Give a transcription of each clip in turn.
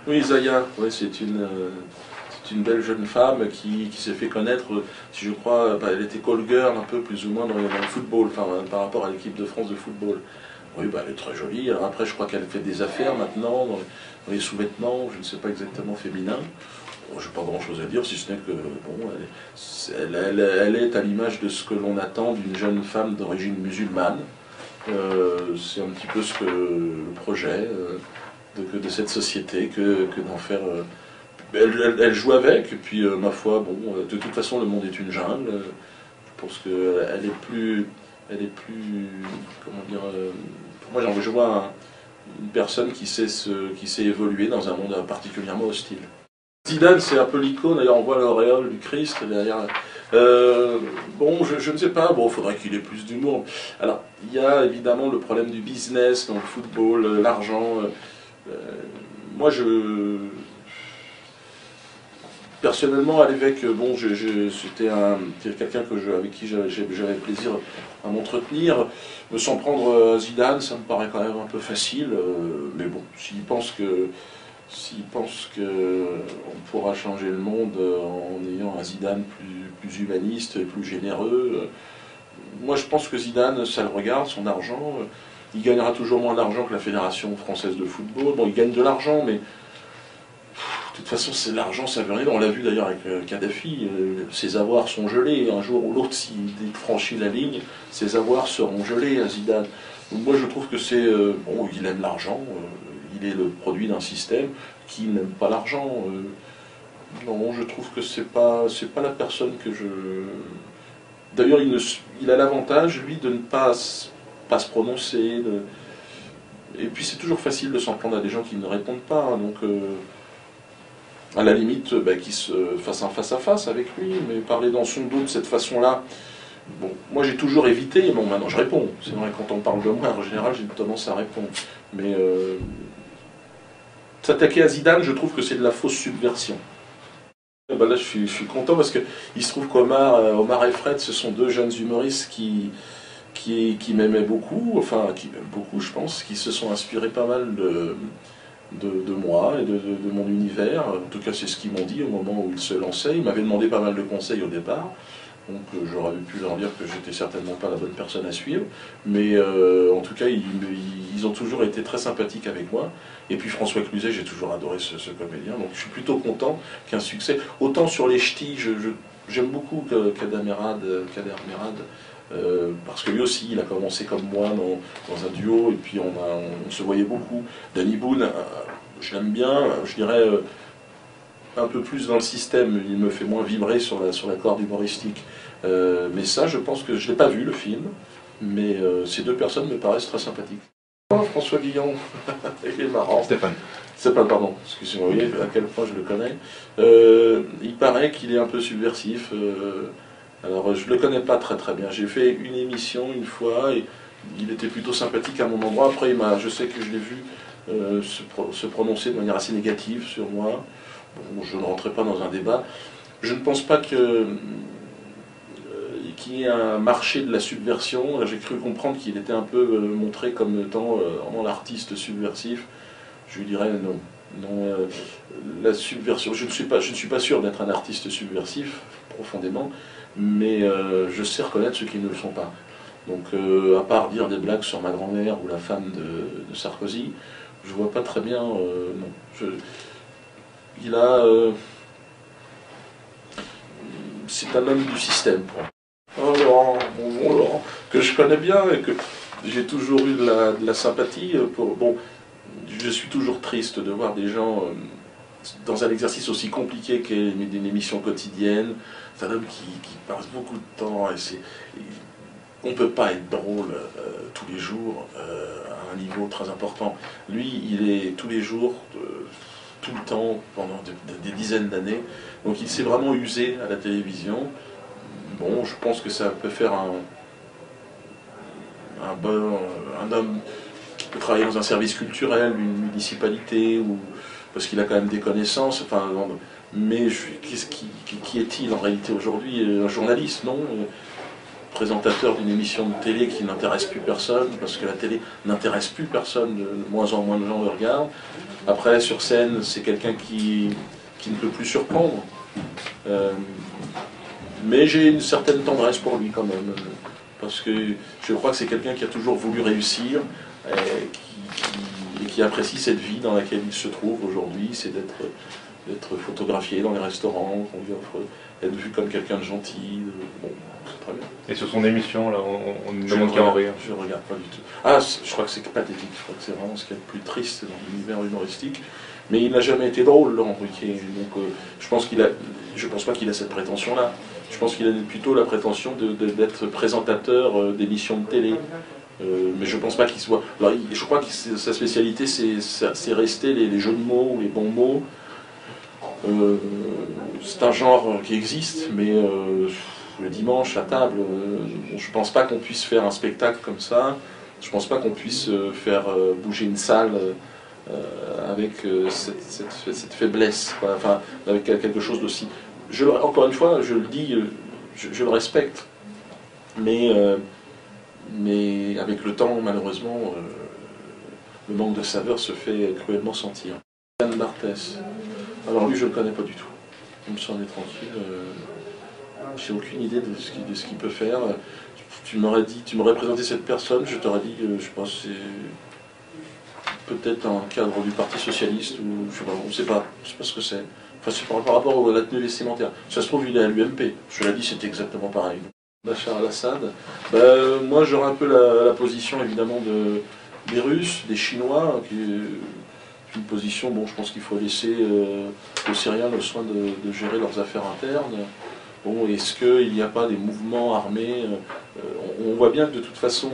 Oui, Zaya, ouais, c'est une belle jeune femme qui s'est fait connaître, si je crois, elle était call girl un peu plus ou moins dans le football, enfin, par rapport à l'équipe de France de football. Oui, elle est très jolie. Alors après, je crois qu'elle fait des affaires maintenant dans les sous-vêtements, je ne sais pas exactement féminin. Bon, je n'ai pas grand-chose à dire, si ce n'est que bon, elle est à l'image de ce que l'on attend d'une jeune femme d'origine musulmane. C'est un petit peu ce que le projet de cette société, que d'en faire. Elle joue avec, et puis ma foi, bon, de toute façon le monde est une jungle. Je pense qu'elle est plus, comment dire, moi je vois une personne qui sait évoluer dans un monde particulièrement hostile. Zidane, c'est un peu l'icône, d'ailleurs on voit l'auréole du Christ derrière. Bon, je ne sais pas, bon, il faudrait qu'il ait plus d'humour. Alors, il y a évidemment le problème du business dans le football, l'argent. Moi, personnellement, à l'évêque, bon, c'était quelqu'un avec qui j'avais plaisir à m'entretenir. Sans prendre Zidane, ça me paraît quand même un peu facile. Mais bon, s'il pense qu'on pourra changer le monde en ayant un Zidane plus humaniste, plus généreux, moi je pense que Zidane, ça le regarde, son argent. Il gagnera toujours moins d'argent que la Fédération française de football. Bon, il gagne de l'argent, mais de toute façon, c'est l'argent, ça veut rien. On l'a vu d'ailleurs avec Kadhafi, ses avoirs sont gelés. Un jour ou l'autre, s'il franchit la ligne, ses avoirs seront gelés à Zidane. Donc moi, je trouve que c'est... bon, il aime l'argent, il est le produit d'un système qui n'aime pas l'argent. Non, je trouve que c'est pas la personne que je... D'ailleurs, il a l'avantage, lui, de ne pas se prononcer. Et puis, c'est toujours facile de s'en prendre à des gens qui ne répondent pas. Donc... à la limite, qu'il se fasse un face-à-face avec lui, mais parler dans son dos de cette façon-là, bon, moi j'ai toujours évité, bon maintenant je réponds, c'est vrai quand on parle de moi, en général j'ai tendance à répondre, mais s'attaquer à Zidane, je trouve que c'est de la fausse subversion. Et là je suis content parce qu'il se trouve qu'Omar et Fred, ce sont deux jeunes humoristes qui m'aimaient beaucoup, enfin qui m'aiment beaucoup je pense, qui se sont inspirés pas mal de moi et de mon univers. En tout cas, c'est ce qu'ils m'ont dit au moment où ils se lançaient. Ils m'avaient demandé pas mal de conseils au départ, donc j'aurais pu leur dire que j'étais certainement pas la bonne personne à suivre, mais en tout cas, ils ont toujours été très sympathiques avec moi. Et puis François Cluzet, j'ai toujours adoré ce comédien, donc je suis plutôt content qu'un succès. Autant sur les ch'tis, j'aime beaucoup Kader Merad, parce que lui aussi, il a commencé comme moi dans un duo, et puis on se voyait beaucoup. Danny Boone, je l'aime bien, je dirais un peu plus dans le système, il me fait moins vibrer sur la corde humoristique. Mais ça, je pense que je ne l'ai pas vu, le film, mais ces deux personnes me paraissent très sympathiques. Oh, François Villon, il est marrant. Stéphane, pardon, excusez-moi, vous voyez à quel point je le connais. Il paraît qu'il est un peu subversif. Alors, je ne le connais pas très très bien. J'ai fait une émission une fois et il était plutôt sympathique à mon endroit. Après, je sais que je l'ai vu se prononcer de manière assez négative sur moi. Bon, je ne rentrerai pas dans un débat. Je ne pense pas qu'il y ait un marché de la subversion. J'ai cru comprendre qu'il était un peu montré comme étant l'artiste subversif. Je lui dirais non. Non, la subversion, je ne suis pas sûr d'être un artiste subversif, profondément, mais je sais reconnaître ceux qui ne le sont pas. Donc, à part dire des blagues sur ma grand-mère ou la femme de Sarkozy, je vois pas très bien. Non. Il a. C'est un homme du système, pour moi. Oh Laurent, bon Laurent, que je connais bien et que j'ai toujours eu de la sympathie pour. Bon, je suis toujours triste de voir des gens dans un exercice aussi compliqué qu'est une émission quotidienne. C'est un homme qui passe beaucoup de temps et on ne peut pas être drôle tous les jours à un niveau très important. Lui, il est tous les jours, tout le temps, pendant des dizaines d'années. Donc il s'est vraiment usé à la télévision. Bon, je pense que ça peut faire un homme qui peut travailler dans un service culturel, une municipalité, parce qu'il a quand même des connaissances. Enfin, mais qui est-il en réalité aujourd'hui? Un journaliste, non? présentateur d'une émission de télé qui n'intéresse plus personne, parce que la télé n'intéresse plus personne, de moins en moins de gens le regardent. Après, sur scène, c'est quelqu'un qui ne peut plus surprendre. Mais j'ai une certaine tendresse pour lui quand même, parce que je crois que c'est quelqu'un qui a toujours voulu réussir, et qui apprécie cette vie dans laquelle il se trouve aujourd'hui, c'est d'être photographié dans les restaurants, qu'on lui offre, être vu comme quelqu'un de gentil. Bon, c'est très bien. Et sur son émission, là, on ne demande qu'à en rire. Je ne regarde pas du tout. Ah, je crois que c'est pathétique, je crois que c'est vraiment ce qu'il y a de plus triste dans l'univers humoristique. Mais il n'a jamais été drôle, Laurent Ruquier. Donc je pense pas qu'il a cette prétention-là. Je pense qu'il a plutôt la prétention d'être présentateur d'émissions de télé. Mais je pense pas qu'il soit... Alors, je crois que sa spécialité, c'est rester les jeux de mots, les bons mots. C'est un genre qui existe, mais le dimanche, à table, je pense pas qu'on puisse faire un spectacle comme ça. Je pense pas qu'on puisse faire bouger une salle avec cette faiblesse, quoi. Enfin, avec quelque chose d'aussi... Encore une fois, je le dis, je le respecte, mais avec le temps, malheureusement, le manque de saveur se fait cruellement sentir. Yann Barthès, alors lui, je ne le connais pas du tout. Il me semble tranquille. J'ai aucune idée de ce qu'il peut faire. Tu m'aurais présenté cette personne, je t'aurais dit, je pense, c'est peut-être un cadre du Parti Socialiste, ou je sais pas, on ne sait pas ce que c'est. Enfin, c'est par rapport à la tenue vestimentaire. Ça se trouve, il est à l'UMP. Je l'ai dit, c'était exactement pareil. Bachar al-Assad, moi j'aurais un peu la position évidemment des Russes, des Chinois, qui est une position, bon, je pense qu'il faut laisser aux Syriens le soin de gérer leurs affaires internes. Bon, est-ce qu'il n'y a pas des mouvements armés? On voit bien que de toute façon,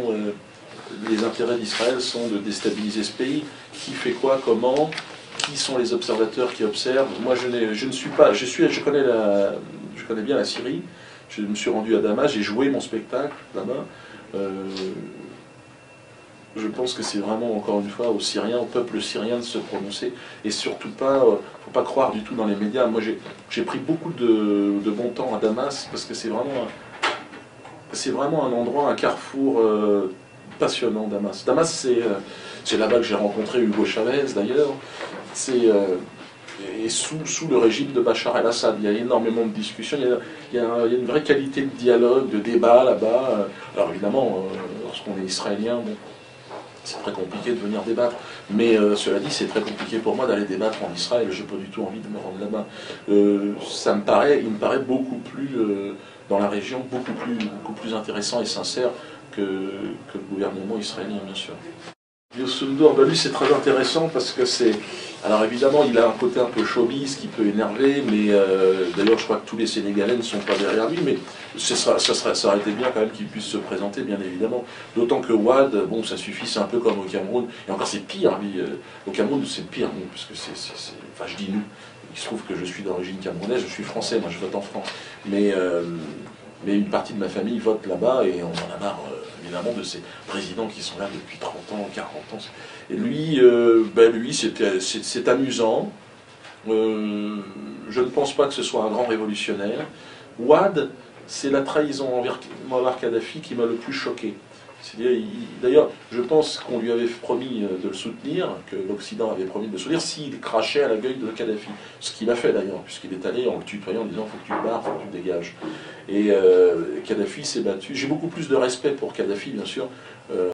les intérêts d'Israël sont de déstabiliser ce pays. Qui fait quoi, comment? Qui sont les observateurs qui observent? Moi, je ne suis pas... Je connais bien la Syrie. Je me suis rendu à Damas, j'ai joué mon spectacle là-bas. Je pense que c'est vraiment, encore une fois, aux Syriens, au peuple syrien de se prononcer. Et surtout pas, il ne faut pas croire du tout dans les médias. Moi, j'ai pris beaucoup de bon temps à Damas, parce que c'est vraiment un endroit, un carrefour passionnant, Damas. Damas, c'est là-bas que j'ai rencontré Hugo Chavez, d'ailleurs. Et sous le régime de Bachar el-Assad, il y a énormément de discussions, il y a une vraie qualité de dialogue, de débat là-bas. Alors évidemment, lorsqu'on est israélien, bon, c'est très compliqué de venir débattre, mais cela dit, c'est très compliqué pour moi d'aller débattre en Israël, je n'ai pas du tout envie de me rendre là-bas. Il me paraît beaucoup plus, dans la région, beaucoup plus intéressant et sincère que le gouvernement israélien, bien sûr. Youssou N'Dour, lui c'est très intéressant parce que c'est... Alors évidemment il a un côté un peu showbiz qui peut énerver, mais d'ailleurs je crois que tous les Sénégalais ne sont pas derrière lui, mais ça aurait été bien quand même qu'il puisse se présenter, bien évidemment. D'autant que Wad, bon ça suffit, c'est un peu comme au Cameroun, et encore c'est pire, lui, au Cameroun c'est pire, bon, parce que enfin je dis nous, il se trouve que je suis d'origine camerounaise, je suis français, moi je vote en France, mais une partie de ma famille vote là-bas et on en a marre évidemment de ces présidents qui sont là depuis 30 ans, 40 ans. Et lui, c'est amusant. Je ne pense pas que ce soit un grand révolutionnaire. Wad, c'est la trahison envers Mouammar Kadhafi qui m'a le plus choqué. D'ailleurs, je pense qu'on lui avait promis de le soutenir, que l'Occident avait promis de le soutenir s'il crachait à la gueule de Kadhafi. Ce qu'il a fait d'ailleurs, puisqu'il est allé en le tutoyant en disant « faut que tu te barres, faut que tu te dégages ». Et Kadhafi s'est battu. J'ai beaucoup plus de respect pour Kadhafi, bien sûr.